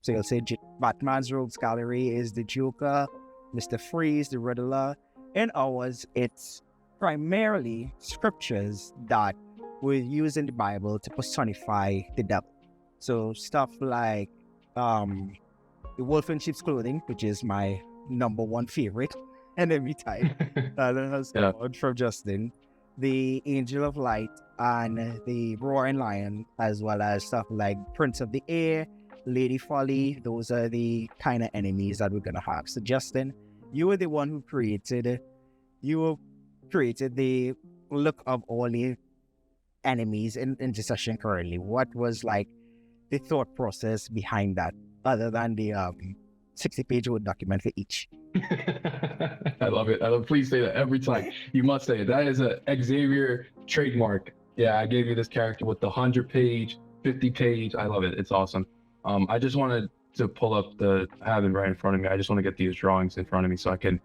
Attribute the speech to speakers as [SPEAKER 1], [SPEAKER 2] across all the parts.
[SPEAKER 1] So you'll say Batman's Rogues Gallery is the Joker, Mr. Freeze, the Riddler. In ours, it's primarily scriptures that were used in the Bible to personify the devil. So stuff like the wolf in sheep's clothing, which is my number one favorite enemy type that has come from Justin, the Angel of Light, and the Roaring Lion, as well as stuff like Prince of the Air, Lady Folly. Those are the kind of enemies that we're going to have. So Justin, you were the one who created the look of all the enemies in Intercession currently. What was like the thought process behind that, other than the 60-page Word document for each?
[SPEAKER 2] I love it. Please say that every time. You must say it. That is a Xavier trademark. Yeah, I gave you this character with the 100-page, 50-page. I love it. It's awesome. I just wanted to pull up I have it right in front of me. I just want to get these drawings in front of me so I can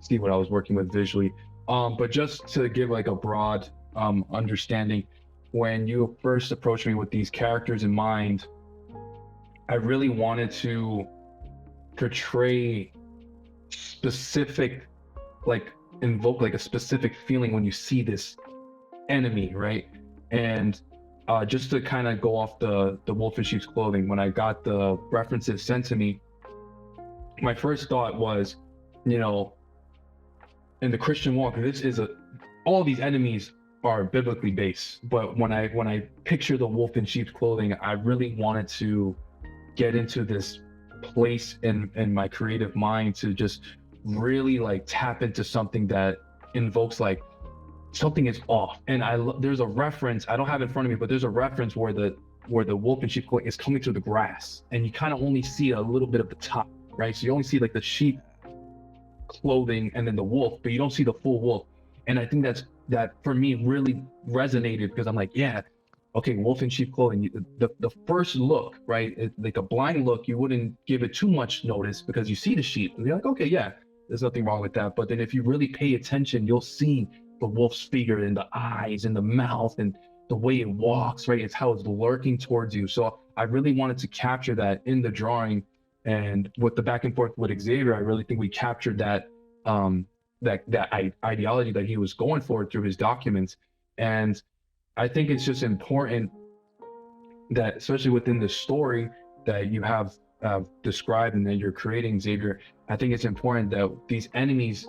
[SPEAKER 2] see what I was working with visually. But just to give like a broad understanding, when you first approached me with these characters in mind, I really wanted to portray specific, like invoke like a specific feeling when you see this enemy, right? And just to kind of go off the wolf in sheep's clothing, when I got the references sent to me, my first thought was, you know, in the Christian walk, all these enemies are biblically based, but when I picture the wolf in sheep's clothing, I really wanted to get into this place in my creative mind to just really like tap into something that invokes like something is off. And there's a reference, I don't have it in front of me, but there's a reference where the wolf in sheep's clothing is coming through the grass, and you kind of only see a little bit of the top, right? So you only see like the sheep clothing and then the wolf, but you don't see the full wolf. And I think that for me really resonated, because I'm like, yeah, okay, wolf in sheep clothing. The first look, right? Like a blind look, you wouldn't give it too much notice because you see the sheep and you're like, okay, yeah, there's nothing wrong with that. But then if you really pay attention, you'll see the wolf's figure and the eyes and the mouth and the way it walks, right? It's how it's lurking towards you. So I really wanted to capture that in the drawing. And with the back and forth with Xavier, I really think we captured that ideology that he was going for through his documents. And I think it's just important that, especially within the story that you have described and that you're creating, Xavier, I think it's important that these enemies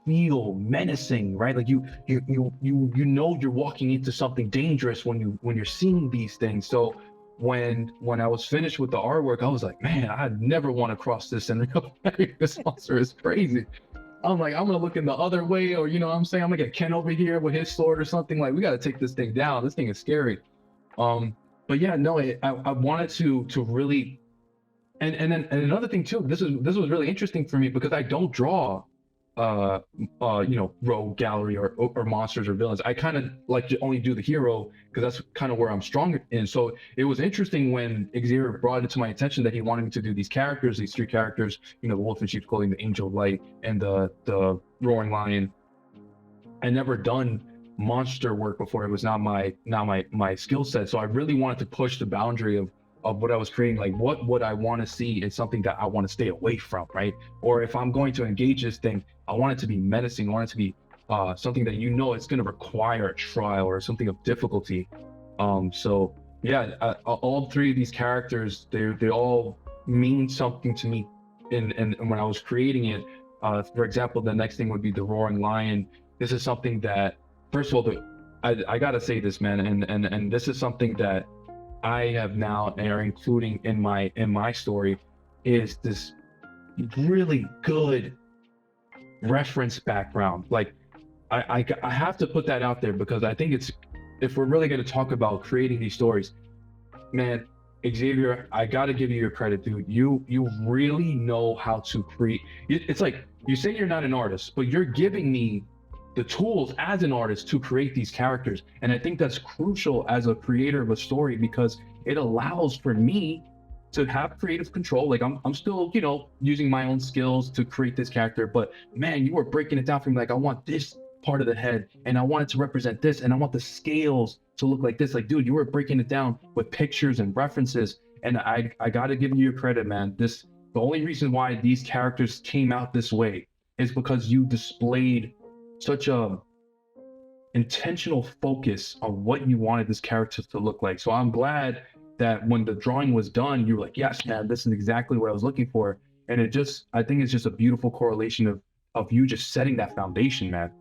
[SPEAKER 2] feel menacing, right? Like you know you're walking into something dangerous when you're seeing these things. So when I was finished with the artwork, I was like, man, I'd never want to cross this in real life. This monster is crazy. I'm like, I'm gonna look in the other way, or you know what I'm saying, I'm gonna get Ken over here with his sword or something. Like, we got to take this thing down. This thing is scary. But yeah, no, I wanted to really, and another thing too. This was really interesting for me because I don't draw rogue gallery or monsters or villains. I kind of like to only do the hero because that's kind of where I'm strong in. So it was interesting when Xavier brought it to my attention that he wanted me to do these three characters, you know, the wolf in sheep's clothing, the angel of light, and the roaring lion. I never done monster work before. It was not my skill set. So I really wanted to push the boundary of what I was creating. Like, what would I want to see in something that I want to stay away from, right? Or if I'm going to engage this thing, I want it to be menacing. I want it to be something that, you know, it's going to require a trial or something of difficulty. So yeah, all three of these characters, they all mean something to me. And when I was creating it, for example, the next thing would be the roaring lion. This is something that, first of all, I gotta say this, man, and this is something that I have now, and are including in my story, is this really good reference background. Like, I have to put that out there because I think it's, if we're really going to talk about creating these stories, man, Xavier, I got to give you your credit, dude. You really know how to create. It's like, you say you're not an artist, but you're giving me the tools as an artist to create these characters. And I think that's crucial as a creator of a story, because it allows for me to have creative control. Like, I'm still, you know, using my own skills to create this character, but man, you were breaking it down for me. Like, I want this part of the head, and I want it to represent this, and I want the scales to look like this. Like, dude, you were breaking it down with pictures and references, And I got to give you your credit, man. The only reason why these characters came out this way is because you displayed such a intentional focus on what you wanted this character to look like. So I'm glad that when the drawing was done, you were like, yes, man, this is exactly what I was looking for. And I think it's just a beautiful correlation of you just setting that foundation, man.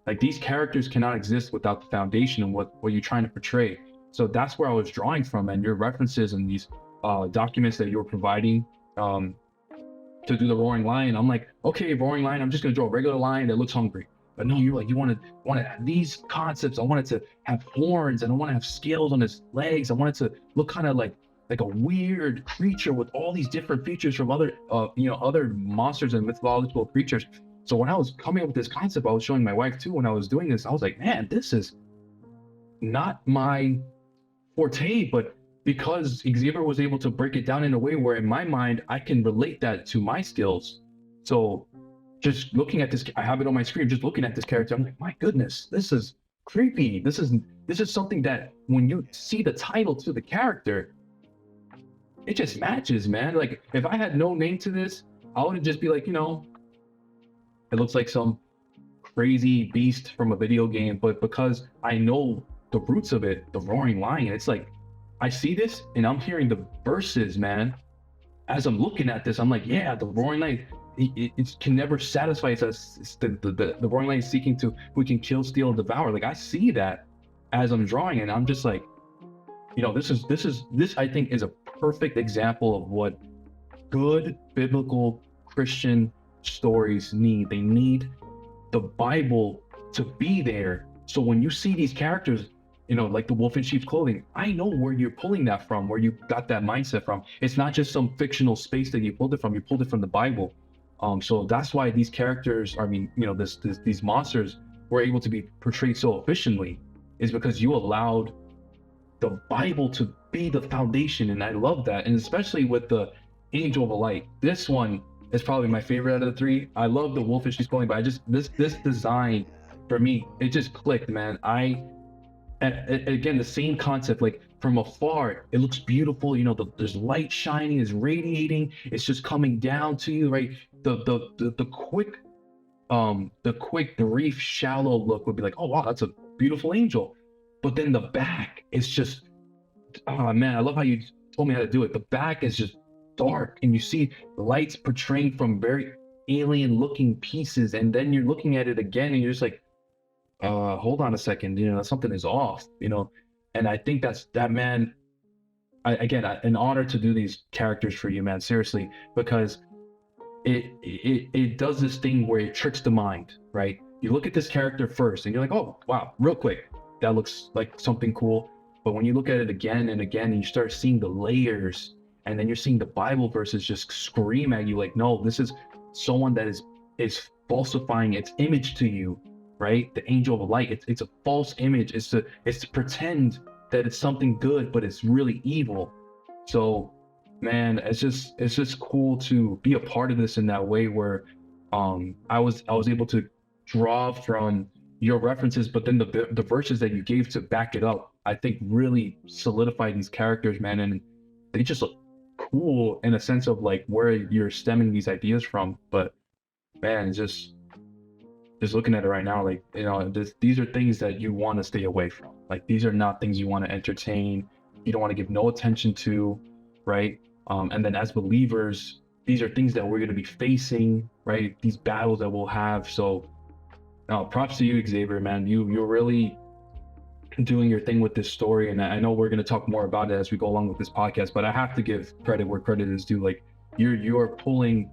[SPEAKER 2] Like, these characters cannot exist without the foundation and what you're trying to portray. So that's where I was drawing from, and your references and these documents that you were providing to do the roaring lion. I'm like, okay, roaring lion, I'm just gonna draw a regular lion that looks hungry. But no, you're like, you want to have these concepts. I want it to have horns, and I want to have scales on its legs. I want it to look kind of like a weird creature with all these different features from other other monsters and mythological creatures. So when I was coming up with this concept, I was showing my wife too. When I was doing this, I was like, man, this is not my forte, but because Xavier was able to break it down in a way where in my mind, I can relate that to my skills. So just looking at this, I have it on my screen, just looking at this character, I'm like, my goodness, this is creepy. This is something that when you see the title to the character, it just matches, man. Like, if I had no name to this, I would just be like, it looks like some crazy beast from a video game. But because I know the roots of it, the roaring lion, it's like, I see this and I'm hearing the verses, man. As I'm looking at this, I'm like, yeah, the roaring lion, it can never satisfy us. It's the roaring lion seeking to, who can kill, steal, and devour. Like, I see that as I'm drawing, and I'm just like, this I think is a perfect example of what good biblical Christian stories need. They need the Bible to be there. So when you see these characters, like the wolf in sheep's clothing, I know where you're pulling that from, where you got that mindset from. It's not just some fictional space that you pulled it from. You pulled it from the Bible. So that's why these characters, these monsters were able to be portrayed so efficiently, is because you allowed the Bible to be the foundation. And I love that. And especially with the Angel of the Light, this one is probably my favorite out of the three. I love the wolf in sheep's clothing, but this design for me, it just clicked, man. Again, the same concept, like from afar, it looks beautiful. There's light shining, it's radiating, it's just coming down to you, right? The quick, brief, shallow look would be like, oh wow, that's a beautiful angel. But then the back is just, oh man, I love how you told me how to do it. The back is just dark, and you see the lights portraying from very alien looking pieces, and then you're looking at it again and you're just like, hold on a second, something is off, and I think that, man, an honor to do these characters for you, man, seriously, because it does this thing where it tricks the mind, right? You look at this character first and you're like, oh wow, real quick, that looks like something cool. But when you look at it again and again, and you start seeing the layers, and then you're seeing the Bible verses just scream at you like, no, this is someone that is falsifying its image to you, right? The angel of the light, it's a false image. It's to pretend that it's something good, but it's really evil. So, man, it's just cool to be a part of this in that way, where I was able to draw from your references, but then the verses that you gave to back it up, I think really solidified these characters, man, and they just look cool in a sense of like where you're stemming these ideas from. But man, just looking at it right now, like, these are things that you want to stay away from. Like, these are not things you want to entertain. You don't want to give no attention to, right? And then as believers, these are things that we're going to be facing, right? These battles that we'll have. So props to you, Xavier, man. You're really doing your thing with this story. And I know we're going to talk more about it as we go along with this podcast, but I have to give credit where credit is due. Like, you're pulling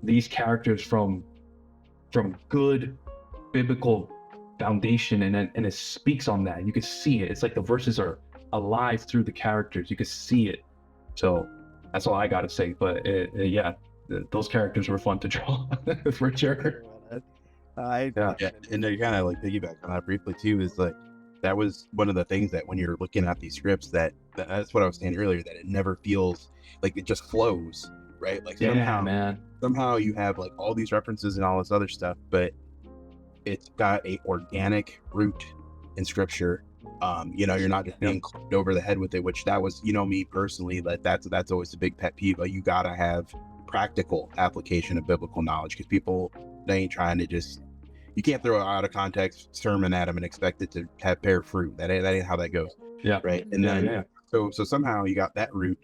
[SPEAKER 2] these characters from good biblical foundation, and it speaks on that. You can see it. It's like the verses are alive through the characters. You can see it. So that's all I got to say. But those characters were fun to draw for sure.
[SPEAKER 3] Yeah, and to kind of like piggyback on that briefly too, is like that was one of the things that when you're looking at these scripts, that's what I was saying earlier, that it never feels like it just flows, right? Like somehow you have like all these references and all this other stuff, but it's got a organic root in scripture You're not just being clubbed over the head with it, which that was, me personally, that's always a big pet peeve. But you gotta have practical application of biblical knowledge, because people, they ain't trying to just, you can't throw out of context sermon at them and expect it to bear fruit. That ain't how that goes.
[SPEAKER 2] Yeah.
[SPEAKER 3] Right. And then so somehow you got that root.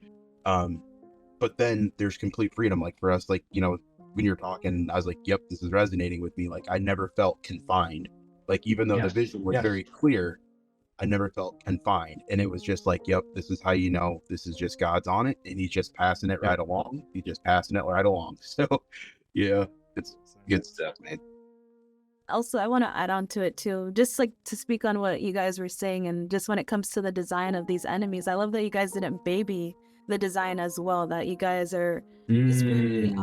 [SPEAKER 3] But then there's complete freedom. Like for us, like, when you're talking, I was like, yep, this is resonating with me. Like I never felt confined. Like even though the vision was very clear, I never felt confined. And it was just like, yep, this is how this is just God's on it, and he's just passing it right along. He's just passing it right along. So yeah, it's good stuff, man.
[SPEAKER 4] Also, I want to add on to it too, just like to speak on what you guys were saying, and just when it comes to the design of these enemies, I love that you guys didn't baby the design as well, that you guys are just really,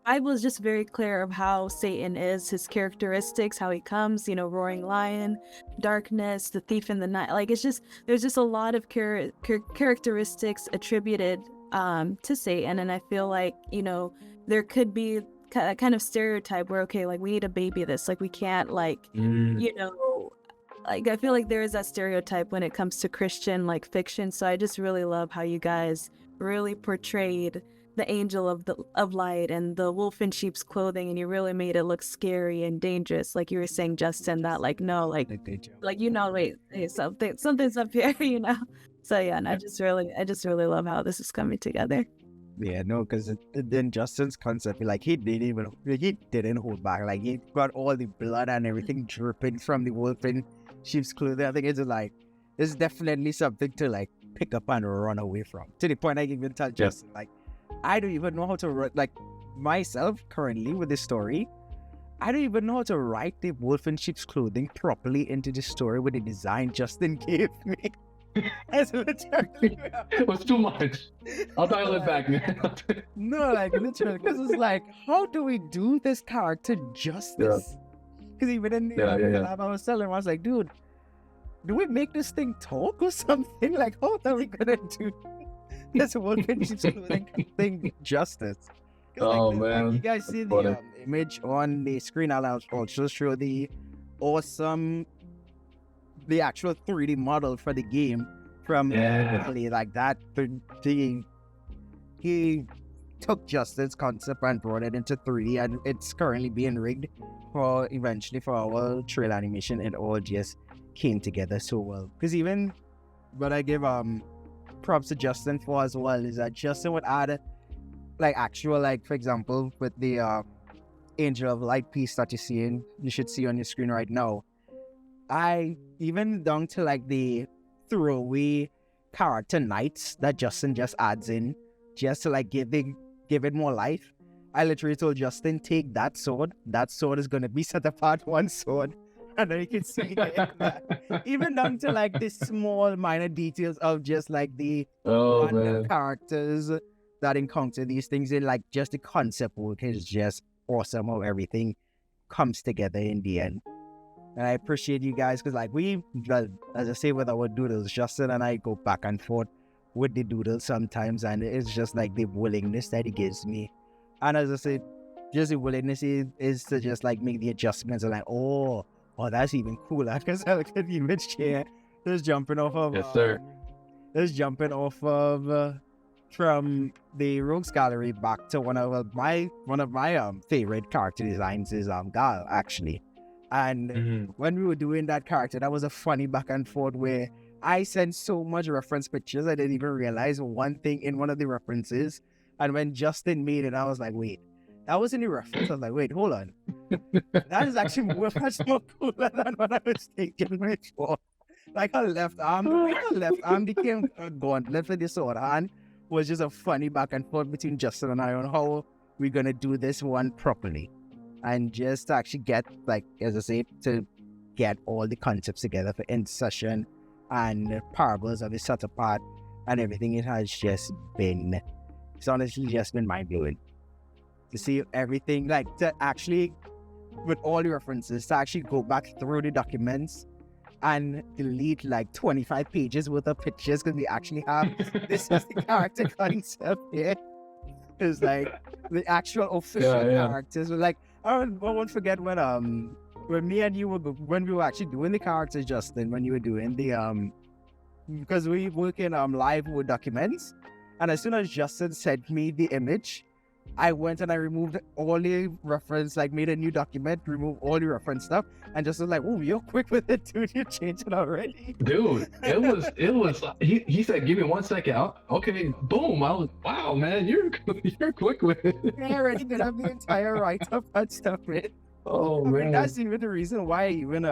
[SPEAKER 4] Bible is just very clear of how Satan is, his characteristics, how he comes, roaring lion, darkness, the thief in the night. Like there's just a lot of characteristics attributed to Satan, and I feel like there could be a kind of stereotype where, okay, like we need to baby this, like we can't like like I feel like there is that stereotype when it comes to Christian like fiction. So I just really love how you guys really portrayed the angel of light and the wolf in sheep's clothing, and you really made it look scary and dangerous, like you were saying, Justin, that like no, like wait, hey, something's up here, So yeah, and I just really love how this is coming together.
[SPEAKER 1] Yeah, no, because then Justin's concept, like he didn't hold back. Like he got all the blood and everything dripping from the wolf in sheep's clothing. I think it's definitely something to like pick up and run away from. To the point I even tell Justin, like, I don't even know how to write, like myself currently with this story, I don't even know how to write the wolf in sheep's clothing properly into the story with the design Justin gave me.
[SPEAKER 2] It was too much. I'll dial it back, man.
[SPEAKER 1] No, like literally, because it's like, how do we do this character justice? Because even in the lab, I was telling him, I was like, dude, do we make this thing talk or something? Like, how are we gonna do this wolf in sheep's clothing thing justice?
[SPEAKER 2] Oh
[SPEAKER 1] like,
[SPEAKER 2] man,
[SPEAKER 1] you guys see the image on the screen? I'll also show the actual 3D model for the game from like that. He took Justin's concept and brought it into 3D, and it's currently being rigged for our trail animation. It all just came together so well. Because even what I give props to Justin for as well is that Justin would add like actual, like for example with the Angel of Light piece that you should see on your screen right now. I even down to like the throwaway character knights that Justin just adds in just to like give it more life. I literally told Justin, take that sword is going to be set apart one sword, and then you can see it. Even down to like the small minor details of just like the characters that encounter these things, in like just the concept work is just awesome how everything comes together in the end. And I appreciate you guys, because like as I say with our doodles, Justin and I go back and forth with the doodles sometimes, and it's just like the willingness that he gives me. And as I said, just the willingness is to just like make the adjustments and like, oh, that's even cooler, because I look at the image here. Just jumping off of from the Rogues Gallery back to one of my favorite character designs is Gal, actually. And when we were doing that character, that was a funny back and forth where I sent so much reference pictures I didn't even realize one thing in one of the references. And when Justin made it, I was like, wait, that wasn't the reference. I was like, wait, hold on. That is actually much more cooler than what I was thinking before. Like her left arm became a gauntlet for the sword hand was just a funny back and forth between Justin and I on how we're going to do this one properly. And just to actually get, like, as I say, to get all the concepts together for Intercession and parables of the Set Apart and everything, it's honestly just been mind-blowing. To see everything, like, to actually, with all the references, to actually go back through the documents and delete like 25 pages worth of pictures, because we actually have, this is the character concept here. It's like, the actual official characters were like, I won't forget when when me and you were when we were actually doing the characters, Justin, when you were doing the because we work in live with documents, and as soon as Justin sent me the image, I went and I removed all the reference, like made a new document, removed all the reference stuff, and just was like, "Oh, you're quick with it, dude. You changed it already."
[SPEAKER 2] Dude, it was. He said, "Give me 1 second." Okay, boom. I was, wow, man, you're quick with it.
[SPEAKER 1] I already did have the entire write-up and stuff, man.
[SPEAKER 2] Oh
[SPEAKER 1] I mean,
[SPEAKER 2] man,
[SPEAKER 1] that's even the reason why I even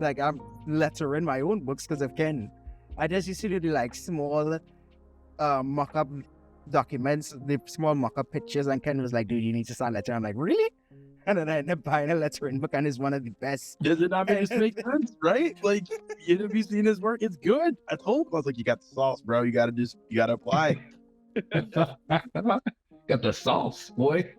[SPEAKER 1] like I'm lettering my own books because of Ken. I just used to do like small mock-up documents, the small mock-up pictures, and Ken was like, "Dude, you need to start lettering." I'm like, "Really?" And then I ended up buying a lettering book, and it's one of the best.
[SPEAKER 3] Does it not make sense, right? Like, have you seen his work? It's good. I told him, I was like, you got the sauce, bro. You gotta apply.
[SPEAKER 2] got the sauce, boy.